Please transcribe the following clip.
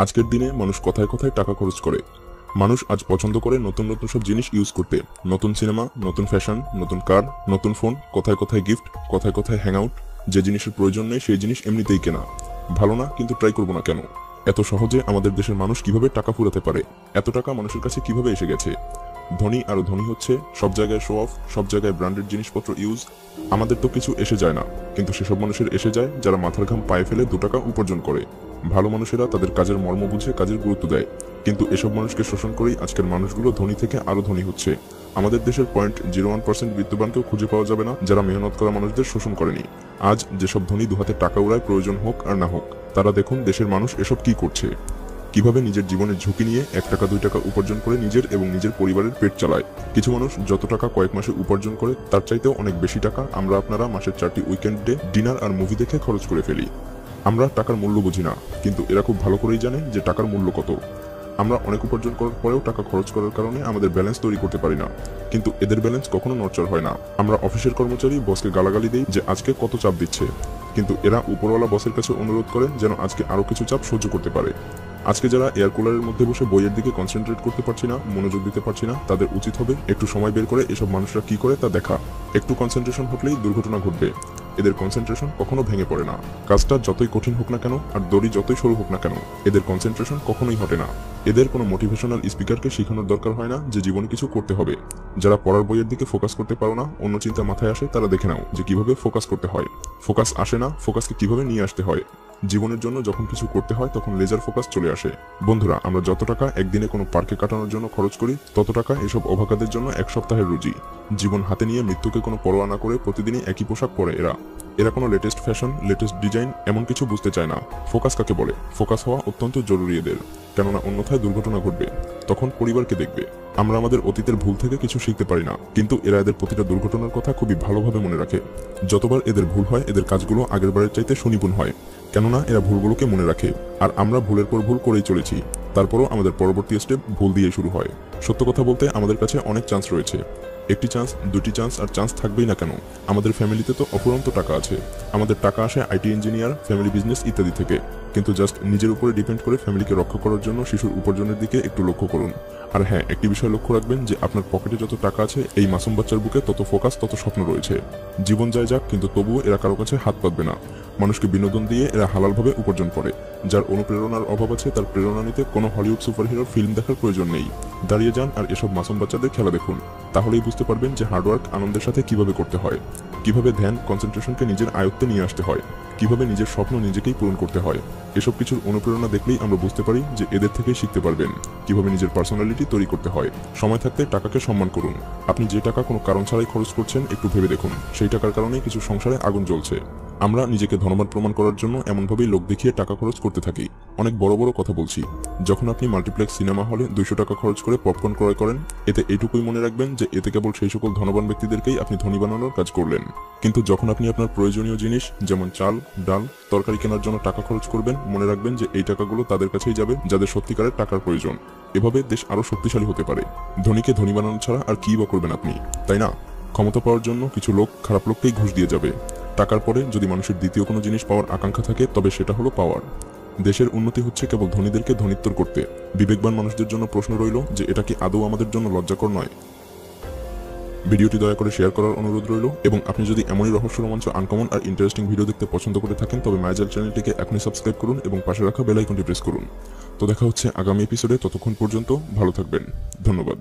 আজকের দিনে মানুষ কথায় কথায় টাকা খরচ করে। মানুষ আজ পছন্দ করে নতুন নতুন সব জিনিস ইউজ করতে। নতুন সিনেমা, নতুন ফ্যাশন, নতুন কার, নতুন ফোন, কথায় কথায় গিফট, কথায় কথায় হ্যাংআউট। যে জিনিসের প্রয়োজন নেই সেই জিনিস এমনিতেই কেনা। ভালো না কিন্তু ট্রাই করবো না কেন? এত সহজে আমাদের দেশের মানুষ কিভাবে টাকা ফুরাতে পারে? এত টাকা মানুষের কাছে কিভাবে এসে গেছে? ধনী আরো ধনী হচ্ছে, সব জায়গায় শো অফ, সব জায়গায় ব্র্যান্ডেড জিনিসপত্র ইউজ। আমাদের তো কিছু এসে যায় না, কিন্তু সেসব মানুষের এসে যায় যারা মাথার ঘাম পায়ে ফেলে 2 টাকা উপার্জন করে। ভালো মানুষেরা তাদের কাজের মর্ম বুঝে কাজের গুরুত্ব দেয়, কিন্তু এসব মানুষকে শোষণ করেই আজকের মানুষগুলো ধনী থেকে আরো ধনী হচ্ছে। আমাদের দেশের 0.01% বিত্তবানকেও খুঁজে পাওয়া যাবে না যারা মেহনত করা মানুষদের শোষণ করেনি। আজ যেসব ধনী দুহাতে টাকা উড়ায়, প্রয়োজন হোক আর না হোক, তারা দেখুন দেশের মানুষ এসব কি করছে। কিভাবে নিজের জীবনের ঝুঁকি নিয়ে 1 টাকা 2 টাকা উপার্জন করে নিজের এবং নিজের পরিবারের পেট চালায়। কিছু মানুষ যত টাকা কয়েক মাসে উপার্জন করে তার চাইতেও অনেক বেশি টাকা আমরা আপনারা মাসের 4টি উইকেন্ডে ডিনার আর মুভি দেখে খরচ করে ফেলি। আমরা টাকার মূল্য বুঝি না, কিন্তু এরা খুব ভালো করেই জানে যে টাকার মূল্য কত। আমরা অনেক উপার্জন করার পরেও টাকা খরচ করার কারণে আমাদের ব্যালেন্স তৈরি করতে পারি না, কিন্তু এদের ব্যালেন্স কখনো নড়চড় হয় না। আমরা অফিসের কর্মচারী বসকে গালাগালি দেই যে আজকে কত চাপ দিচ্ছে, কিন্তু এরা উপরওয়ালা বসের কাছে অনুরোধ করে যেন আজকে আরো কিছু চাপ সহ্য করতে পারে। আজকে যারা এয়ার কুলারের মধ্যে বসে বইয়ের দিকে কনসেন্ট্রেট করতে পারছি না, মনোযোগ দিতে পারছি না, তাদের উচিত হবে একটু সময় বের করে এসব মানুষরা কি করে তা দেখা। একটু কনসেন্ট্রেশন হলেই দুর্ঘটনা ঘটবে। এদের কনসেন্ট্রেশন কখনো ভেঙে পড়ে না। কাজটা যতই কঠিন হোক না কেন আর দড়ি যতই সরু হোক না কেন, এদের কনসেন্ট্রেশন কখনোই হটে না। এদের কোনো মোটিভেশনাল স্পিকারকে শেখানোর দরকার হয় না যে জীবনে কিছু করতে হবে। যারা পড়ার বইয়ের দিকে ফোকাস করতে পারো না, অন্য চিন্তা মাথায় আসে, তারা দেখে নাও যে কিভাবে ফোকাস করতে হয়। ফোকাস আসে না, ফোকাসকে কিভাবে নিয়ে আসতে হয়। জীবনের জন্য যখন কিছু করতে হয় তখন লেজার ফোকাস চলে আসে। বন্ধুরা, আমরা যত টাকা একদিনে কোনো পার্কে কাটানোর জন্য খরচ করি, তত টাকা এসব অভাগাদের জন্য 1 সপ্তাহের রুজি। জীবন হাতে নিয়ে মৃত্যুকে কোনো পরোয়া না করে প্রতিদিনই একই পোশাক পরে এরা কোনো লেটেস্ট ফ্যাশন, লেটেস্ট ডিজাইন এমন কিছু বুঝতে চায় না। ফোকাস কাকে বলে? ফোকাস হওয়া অত্যন্ত জরুরি এদের, কেননা অন্যথায় দুর্ঘটনা ঘটবে। তখন পরিবারকে দেখবে। আমরা আমাদের অতীতের ভুল থেকে কিছু শিখতে পারি না, কিন্তু এরা এদের প্রতিটা দুর্ঘটনার কথা খুবই ভালোভাবে মনে রাখে। যতবার এদের ভুল হয়, এদের কাজগুলো আগের বারের চাইতে সুনিপুণ হয়, কেননা এরা ভুলগুলোকে মনে রাখে। আর আমরা ভুলের পর ভুল করেই চলেছি, তারপরও আমাদের পরবর্তী স্টেপ ভুল দিয়ে শুরু হয়। সত্য কথা বলতে আমাদের কাছে অনেক চান্স রয়েছে। 1টি চান্স, 2টি চান্স, আর চান্স থাকবেই না কেন? আমাদের ফ্যামিলিতে তো অফুরন্ত টাকা আছে। আমাদের টাকা আসে আইটি ইঞ্জিনিয়ার, ফ্যামিলি বিজনেস ইত্যাদি থেকে। কিন্তু জাস্ট নিজের উপরে ডিপেন্ড করে ফ্যামিলিকে রক্ষা করার জন্য শিশুর উপার্জনের দিকে একটু লক্ষ্য করুন। আর হ্যাঁ, একটি বিষয় লক্ষ্য রাখবেন যে আপনার পকেটে যত টাকা আছে, এই মাসুম বাচ্চার বুকে তত ফোকাস, তত স্বপ্ন রয়েছে। জীবন যায় যাক, কিন্তু তবুও এরা কারো কাছে হাত পাতবে না। মানুষকে বিনোদন দিয়ে এরা হালালভাবে উপার্জন করে। যার অনুপ্রেরণার অভাব আছে, তার প্রেরণা নিতে কোনো হলিউড সুপারহিরোর ফিল্ম দেখার প্রয়োজন নেই। দাঁড়িয়ে যান আর এসব মাসুম বাচ্চাদের খেলা দেখুন। তাহলেই বুঝতে পারবেন যে হার্ডওয়ার্ক আনন্দের সাথে কিভাবে করতে হয়, কিভাবে ধ্যান, কনসেন্ট্রেশনকে নিজের আয়ত্তে নিয়ে আসতে হয়, কিভাবে নিজের স্বপ্ন নিজেকেই পূরণ করতে হয়। এসব কিছুর অনুপ্রেরণা দেখলেই আমরা বুঝতে পারি যে এদের থেকেই শিখতে পারবেন কিভাবে নিজের পার্সোনালিটি তৈরি করতে হয়। সময় থাকতে টাকাকে সম্মান করুন। আপনি যে টাকা কোনো কারণ ছাড়াই খরচ করছেন, একটু ভেবে দেখুন সেই টাকার কারণেই কিছু সংসারে আগুন জ্বলছে। আমরা নিজেকে ধনবান প্রমাণ করার জন্য এমনভাবেই লোক দেখিয়ে টাকা খরচ করতে থাকি। অনেক বড় বড় কথা বলছি। যখন আপনি মাল্টিপ্লেক্স সিনেমা হলে 200 টাকা খরচ করে পপকর্ন ক্রয় করেন, এতে এইটুকুই মনে রাখবেন যে এতে কেবল সেই সকল ধনবান ব্যক্তিদেরকেই আপনি ধনী বানানোর কাজ করলেন। কিন্তু যখন আপনি আপনার প্রয়োজনীয় জিনিস যেমন চাল, ডাল, তরকারি কেনার জন্য টাকা খরচ করবেন, মনে রাখবেন যে এই টাকাগুলো তাদের কাছেই যাবে যাদের সত্যিকারের টাকার প্রয়োজন। এভাবে দেশ আরো শক্তিশালী হতে পারে। ধনীকে ধনী বানানো ছাড়া আর কি বা করবেন আপনি, তাই না? ক্ষমতা পাওয়ার জন্য কিছু লোক খারাপ লোককেই ঘুষ দিয়ে যাবে। টাকার পরে যদি মানুষের দ্বিতীয় কোনো জিনিস পাওয়ার আকাঙ্ক্ষা থাকে, তবে সেটা হলো পাওয়ার। দেশের উন্নতি হচ্ছে কেবল ধনীদেরকে ধনীত্বর করতে। বিবেকবান মানুষদের জন্য প্রশ্ন রইল যে এটা কি আদৌ আমাদের জন্য লজ্জাকর নয়? ভিডিওটি দয়া করে শেয়ার করার অনুরোধ রইল, এবং আপনি যদি এমনই রহস্য, রোমাঞ্চ, আনকমন আর ইন্টারেস্টিং ভিডিও দেখতে পছন্দ করে থাকেন, তবে মায়াজাল চ্যানেলটিকে এখনই সাবস্ক্রাইব করুন এবং পাশে রাখা বেল আইকনটি প্রেস করুন। তো দেখা হচ্ছে আগামী এপিসোডে। ততক্ষণ পর্যন্ত ভালো থাকবেন। ধন্যবাদ।